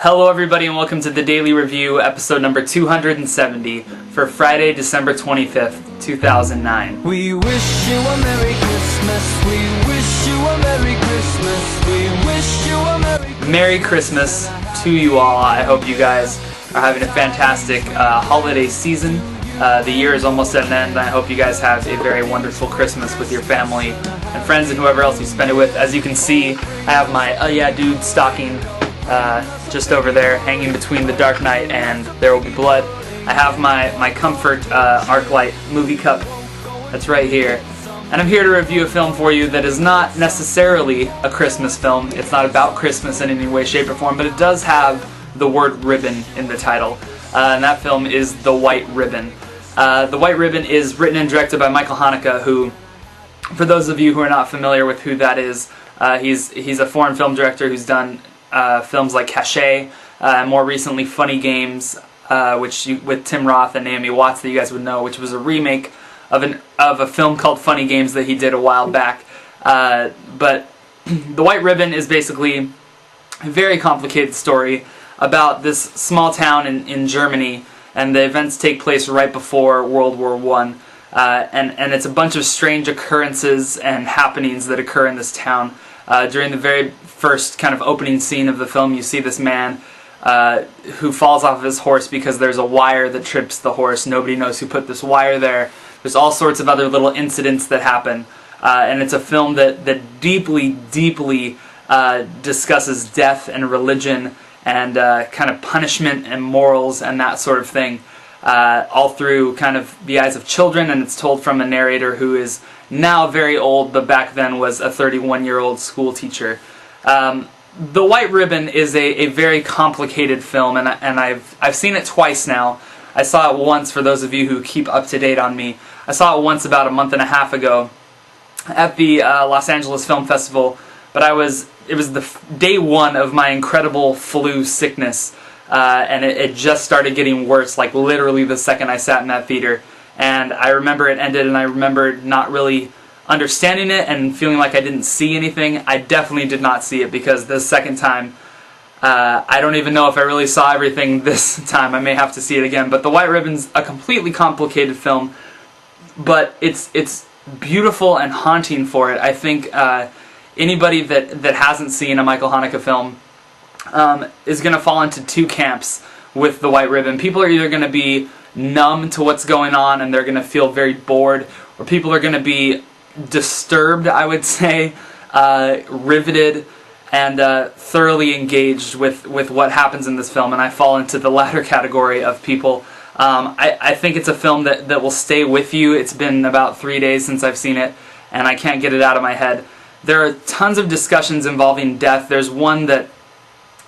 Hello everybody and welcome to the Daily Review, episode number 270 for Friday, December 25th, 2009. We wish you a Merry Christmas, we wish you a Merry Christmas, we wish you a Merry Christmas to you all. I hope you guys are having a fantastic holiday season. The year is almost at an end. I hope you guys have a very wonderful Christmas with your family and friends and whoever else you spend it with. As you can see, I have my Oh Yeah Dude stocking just over there, hanging between the Dark Knight and There Will Be Blood. I have my Comfort ArcLight movie cup that's right here. And I'm here to review a film for you that is not necessarily a Christmas film. It's not about Christmas in any way, shape, or form, but it does have the word ribbon in the title. And that film is The White Ribbon. The White Ribbon is written and directed by Michael Haneke, who, for those of you who are not familiar with who that is, he's a foreign film director who's done films like Cachet, more recently Funny Games, with Tim Roth and Naomi Watts that you guys would know, which was a remake of a film called Funny Games that he did a while back. But The White Ribbon is basically a very complicated story about this small town in Germany, and the events take place right before World War I. And it's a bunch of strange occurrences and happenings that occur in this town. During the very first kind of opening scene of the film, you see this man who falls off of his horse because there's a wire that trips the horse. Nobody knows who put this wire there. There's all sorts of other little incidents that happen. And it's a film that deeply, deeply discusses death and religion and kind of punishment and morals and that sort of thing, all through kind of the eyes of children, and it's told from a narrator who is now very old, but back then was a 31-year-old school teacher. The White Ribbon is a very complicated film, and I've seen it twice now. I saw it once, for those of you who keep up to date on me. I saw it once about a month and a half ago at the Los Angeles Film Festival, but it was the day one of my incredible flu sickness, and it just started getting worse, like literally the second I sat in that theater. And I remember it ended, and I remember not really understanding it and feeling like I didn't see anything. I definitely did not see it, because the second time, I don't even know if I really saw everything this time. I may have to see it again. But The White Ribbon's a completely complicated film, but it's beautiful and haunting for it. I think anybody that hasn't seen a Michael Haneke film is going to fall into two camps with The White Ribbon. People are either going to be numb to what's going on and they're going to feel very bored, or people are going to be disturbed, I would say, riveted, and thoroughly engaged with what happens in this film, and I fall into the latter category of people. I think it's a film that will stay with you. It's been about 3 days since I've seen it, and I can't get it out of my head. There are tons of discussions involving death. There's one that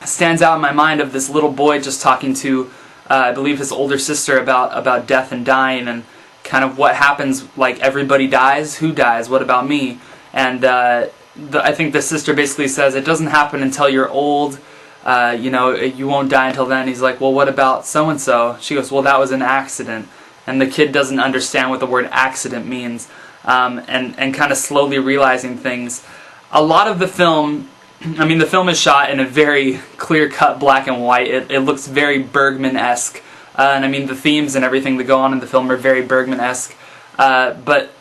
stands out in my mind of this little boy just talking to, I believe, his older sister about death and dying, and kind of what happens. Like, everybody dies. Who dies? What about me? And I think the sister basically says, it doesn't happen until you're old. You won't die until then. He's like, well, what about so-and-so? She goes, well, that was an accident. And the kid doesn't understand what the word accident means, and kind of slowly realizing things. A lot of the film, the film is shot in a very clear-cut black and white. It looks very Bergman-esque. And the themes and everything that go on in the film are very Bergman-esque. But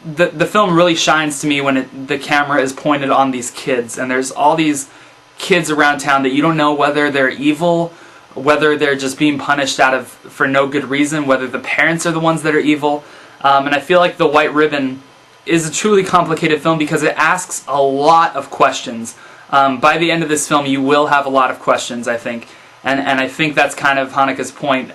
the film really shines to me when the camera is pointed on these kids, and there's all these kids around town that you don't know whether they're evil, whether they're just being punished for no good reason, whether the parents are the ones that are evil. And I feel like The White Ribbon is a truly complicated film because it asks a lot of questions. By the end of this film, you will have a lot of questions, I think. And I think that's kind of Haneke's point.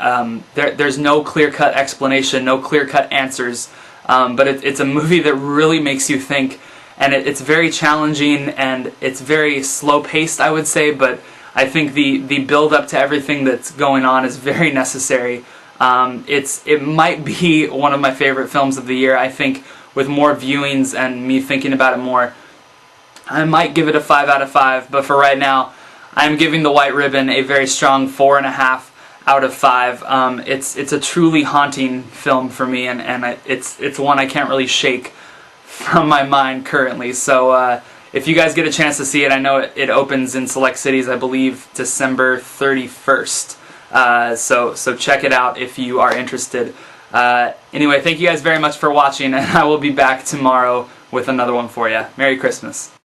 There's no clear-cut explanation, no clear-cut answers. But it's a movie that really makes you think. And it's very challenging, and it's very slow-paced, I would say. But I think the build-up to everything that's going on is very necessary. It might be one of my favorite films of the year. I think with more viewings and me thinking about it more, I might give it a 5 out of 5. But for right now, I'm giving The White Ribbon a very strong 4.5 out of 5. It's a truly haunting film for me, and it's one I can't really shake from my mind currently. So if you guys get a chance to see it, I know it opens in select cities, I believe, December 31st. So check it out if you are interested. Anyway, thank you guys very much for watching, and I will be back tomorrow with another one for you. Merry Christmas.